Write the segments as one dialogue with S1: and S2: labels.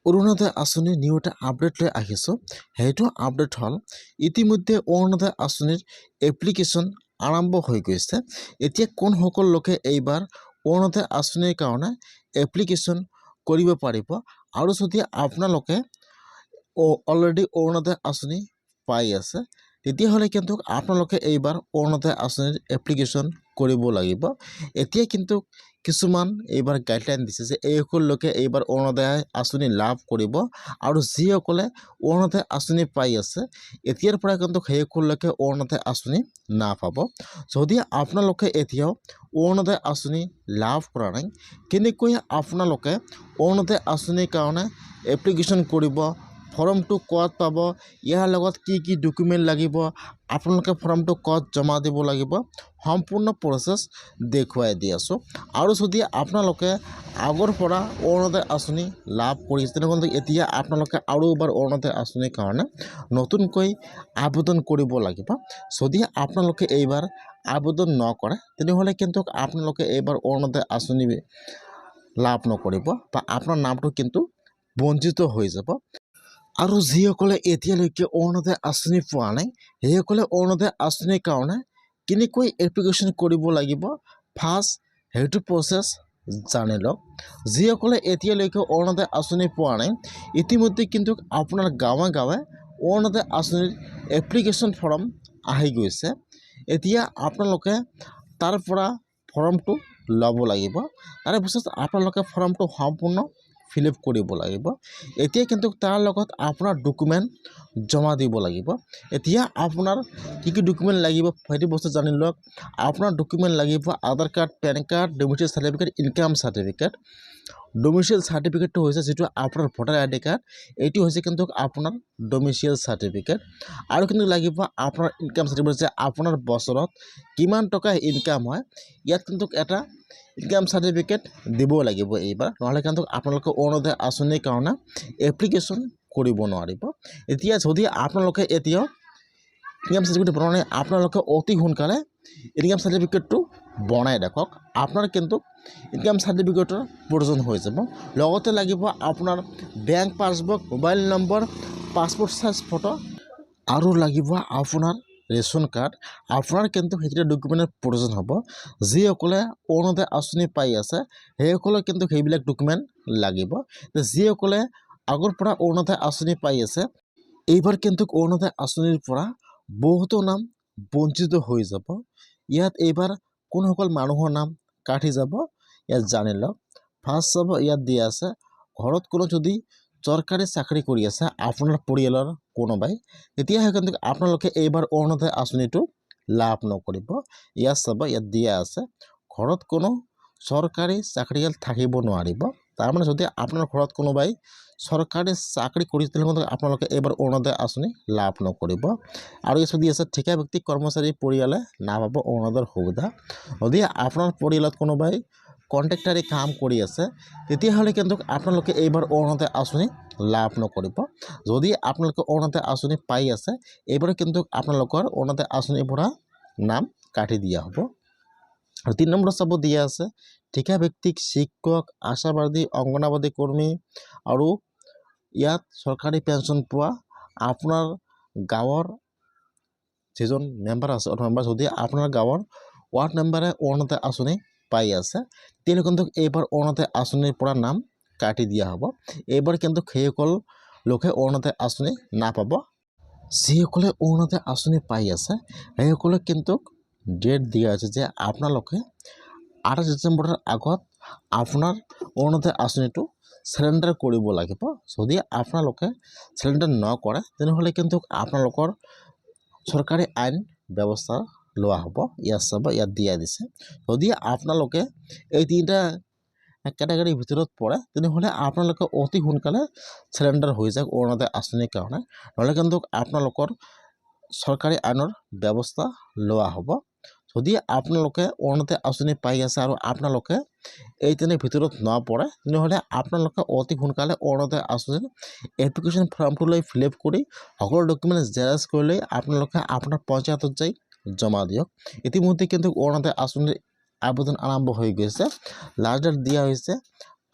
S1: অৰুণোদয় আঁচনিৰ নিউ এটা আপডেট লৈ আহিছোঁ। সেইটো আপডেট হ'ল ইতিমধ্যে অৰুণোদয় আঁচনিৰ এপ্লিকেশ্যন আৰম্ভ হৈ গৈছে। এতিয়া কোনসকল লোকে এইবাৰ অৰুণোদয় আঁচনিৰ কাৰণে এপ্লিকেশ্যন কৰিব পাৰিব আৰু যদি আপোনালোকে অলৰেডি অৰুণোদয় আঁচনি পাই আছে তেতিয়াহ'লে কিন্তু আপোনালোকে এইবাৰ অৰুণোদয় আঁচনিৰ এপ্লিকেশ্যন কৰিব লাগিব। এতিয়া কিন্তু কিছুমান এইবাৰ গাইডলাইন দিছে যে এইসকল লোকে এইবাৰ অৰুণোদয় আঁচনি লাভ কৰিব আৰু যিসকলে অৰুণোদয় আঁচনি পাই আছে এতিয়াৰ পৰা কিন্তু সেইসকল লোকে অৰুণোদয় আঁচনি নাপাব। যদি আপোনালোকে এতিয়াও অৰুণোদয় আঁচনি লাভ কৰা নাই, কেনেকৈ আপোনালোকে অৰুণোদয় আঁচনিৰ কাৰণে এপ্লিকেশ্যন কৰিব, ফৰ্মটো ক'ত পাব, ইয়াৰ লগত কি ডকুমেণ্ট লাগিব, আপোনালোকে ফৰ্মটো ক'ত জমা দিব লাগিব, সম্পূৰ্ণ প্ৰচেছ দেখুৱাই দি আছোঁ। আৰু যদি আপোনালোকে আগৰ পৰা অৰুণোদয় আঁচনি লাভ কৰিছে তেনেহ'লে এতিয়া আপোনালোকে আৰু এবাৰ অৰুণোদয় আঁচনিৰ কাৰণে নতুনকৈ আবেদন কৰিব লাগিব। যদি আপোনালোকে এইবাৰ আবেদন নকৰে তেনেহ'লে কিন্তু আপোনালোকে এইবাৰ অৰুণোদয় আঁচনি লাভ নকৰিব বা আপোনাৰ নামটো কিন্তু বঞ্চিত হৈ যাব। আৰু যিসকলে এতিয়ালৈকে অৰুণোদয় আঁচনি পোৱা নাই সেইসকলে অৰুণোদয় আঁচনিৰ কাৰণে কেনেকৈ এপ্লিকেশ্যন কৰিব লাগিব ফাৰ্ষ্ট সেইটো প্ৰচেছ জানি লওক। যিসকলে এতিয়ালৈকে অৰুণোদয় আঁচনি পোৱা নাই ইতিমধ্যে কিন্তু আপোনাৰ গাঁৱে গাঁৱে অৰুণোদয় আঁচনিৰ এপ্লিকেশ্যন ফৰ্ম আহি গৈছে। এতিয়া আপোনালোকে তাৰ পৰা ফৰ্মটো ল'ব লাগিব। তাৰপিছত আপোনালোকে ফৰ্মটো সম্পূৰ্ণ ফিল আপ কৰিব লাগিব। এতিয়া কিন্তু তাৰ লগত আপোনাৰ ডকুমেণ্ট জমা দিব লাগিব। এতিয়া আপোনাৰ কি ডকুমেণ্ট লাগিব সেইটো বস্তু জানি লওক। আপোনাৰ ডকুমেণ্ট লাগিব Aadhaar card, PAN card, domicile certificate, income certificate. Domicile চাৰ্টিফিকেটটো হৈছে যিটো আপোনাৰ ভোটাৰ আই ডি কাৰ্ড, এইটো হৈছে কিন্তু আপোনাৰ ডমিচিয়েল চাৰ্টিফিকেট। আৰু কিন্তু লাগিব আপোনাৰ ইনকাম চাৰ্টিফিকেট যে আপোনাৰ বছৰত কিমান টকা ইনকাম হয়, ইয়াত কিন্তু এটা ইনকাম চাৰ্টিফিকেট দিব লাগিব এইবাৰ, নহ'লে কিন্তু আপোনালোকে অৰুণোদয় আঁচনিৰ কাৰণে এপ্লিকেশ্যন কৰিব নোৱাৰিব। এতিয়া যদি আপোনালোকে এতিয়াও ইনকাম চাৰ্টিফিকেট বনোৱা নাই আপোনালোকে অতি সোনকালে ইনকাম চাৰ্টিফিকেটটো বনাই ৰাখক। আপোনাৰ কিন্তু ইনকাম চাৰ্টিফিকেটৰ প্ৰয়োজন হৈ যাব। লগতে লাগিব আপোনাৰ bank passbook, mobile number, passport size photo আৰু লাগিব আপোনাৰ ৰেচন কাৰ্ড। আপোনাৰ কিন্তু সেইকেইটা ডকুমেণ্টৰ প্ৰয়োজন হ'ব। যিসকলে অৰুণোদয় আঁচনি পাই আছে সেইসকলে কিন্তু সেইবিলাক ডকুমেণ্ট লাগিব। যিসকলে আগৰ পৰা অৰুণোদয় আঁচনি পাই আছে এইবাৰ কিন্তু অৰুণোদয় আঁচনিৰ পৰা বহুতো নাম বঞ্চিত হৈ যাব। ইয়াত এইবাৰ কোনসকল মানুহৰ নাম কাটি যাব ইয়াত জানি লওক। ফাৰ্ষ্ট চাব ইয়াত দিয়া আছে ঘৰত কোনো যদি চৰকাৰী চাকৰি কৰি আছে আপোনাৰ পৰিয়ালৰ কোনোবাই, তেতিয়াহে কিন্তু আপোনালোকে এইবাৰ অৰুণোদয় আঁচনিটো লাভ নকৰিব। ইয়াত চাব ইয়াত দিয়া আছে ঘৰত কোনো চৰকাৰী চাকৰিয়াল থাকিব নোৱাৰিব। তাৰমানে যদি আপোনাৰ ঘৰত কোনোবাই চৰকাৰী চাকৰি কৰিছে তেনেহ'লে আপোনালোকে এইবাৰ অৰুণোদয় আঁচনি লাভ নকৰিব। আৰু ইয়াত দি আছে ঠিকা ব্যক্তি কৰ্মচাৰী পৰিয়ালে নাপাব অৰুণোদয়ৰ সুবিধা। যদি আপোনাৰ পৰিয়ালত কোনোবাই কণ্ট্ৰেক্টাৰী কাম কৰি আছে তেতিয়াহ'লে কিন্তু আপোনালোকে এইবাৰ অৰুণোদয় আঁচনি লাভ নকৰিব। যদি আপোনালোকে অৰুণোদয় আঁচনি পাই আছে এইবাৰ কিন্তু আপোনালোকৰ অৰুণোদয় আঁচনিৰ পৰা নাম কাটি দিয়া হ'ব। আৰু 3 নম্বৰ চাব দিয়া আছে ঠিকা ব্যক্তিক শিক্ষক, আশাবাদী, অংগনবাদী কৰ্মী আৰু ইয়াত চৰকাৰী পেঞ্চন পোৱা আপোনাৰ গাঁৱৰ যিজন মেম্বাৰ আছে মেম্বাৰ, যদি আপোনাৰ গাঁৱৰ ৱাৰ্ড মেম্বাৰে অৰুণোদয় আঁচনি পাই আছে তেতিয়াহ'লে কিন্তু এইবাৰ অৰুণোদয় আঁচনিৰ পৰা নাম কাটি দিয়া হ'ব। এইবাৰ কিন্তু সেইসকল লোকে অৰুণোদয় আঁচনি নাপাব। যিসকলে অৰুণোদয় আঁচনি পাই আছে সেইসকলে কিন্তু ডেট দিয়া আছে যে আপোনালোকে 28 ডিচেম্বৰৰ আগত আপোনাৰ অৰুণোদয় আঁচনিটো চেলেণ্ডাৰ কৰিব লাগিব। যদি আপোনালোকে চেলেণ্ডাৰ নকৰে তেনেহ'লে কিন্তু আপোনালোকৰ চৰকাৰী আইন ব্যৱস্থা লোৱা হ'ব। ইয়াত চাব ইয়াত দিয়া দিছে যদি আপোনালোকে এই 3টা কেটেগৰীৰ ভিতৰত পৰে তেনেহ'লে আপোনালোকে অতি সোনকালে চেলেণ্ডাৰ হৈ যাওক অৰুণোদয় আঁচনিৰ কাৰণে, নহ'লে কিন্তু আপোনালোকৰ চৰকাৰী আইনৰ ব্যৱস্থা লোৱা হ'ব। যদি আপোনালোকে অৰুণোদয় আঁচনি পাই আছে আৰু আপোনালোকে এই 3টাৰ ভিতৰত নপৰে তেনেহ'লে আপোনালোকে অতি সোনকালে অৰুণোদয় আঁচনিৰ এপ্লিকেশ্যন ফৰ্মটো লৈ ফিল আপ কৰি সকলো ডকুমেণ্ট জেৰক্স কৰি লৈ আপোনালোকে আপোনাৰ পঞ্চায়তত যাই জমা দিয়ক। ইতিমধ্যে কিন্তু অৰুণোদয় আঁচনিৰ আবেদন আৰম্ভ হৈ গৈছে। লাষ্ট ডেট দিয়া হৈছে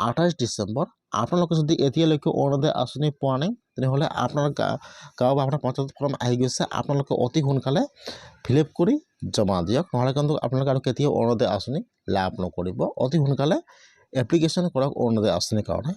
S1: 28 ডিচেম্বৰ। আপোনালোকে যদি এতিয়ালৈকে অৰুণোদয় আঁচনি পোৱা নাই তেনেহ'লে আপোনাৰ গাঁও বা আপোনাৰ পঞ্চায়ত ফৰ্ম আহি গৈছে, আপোনালোকে অতি সোনকালে ফিল আপ কৰি জমা দিয়ক, নহ'লে কিন্তু আপোনালোকে আৰু কেতিয়াও অৰুণোদয় আঁচনি লাভ নকৰিব। অতি সোনকালে এপ্লিকেশ্যন কৰক অৰুণোদয় আঁচনিৰ কাৰণে।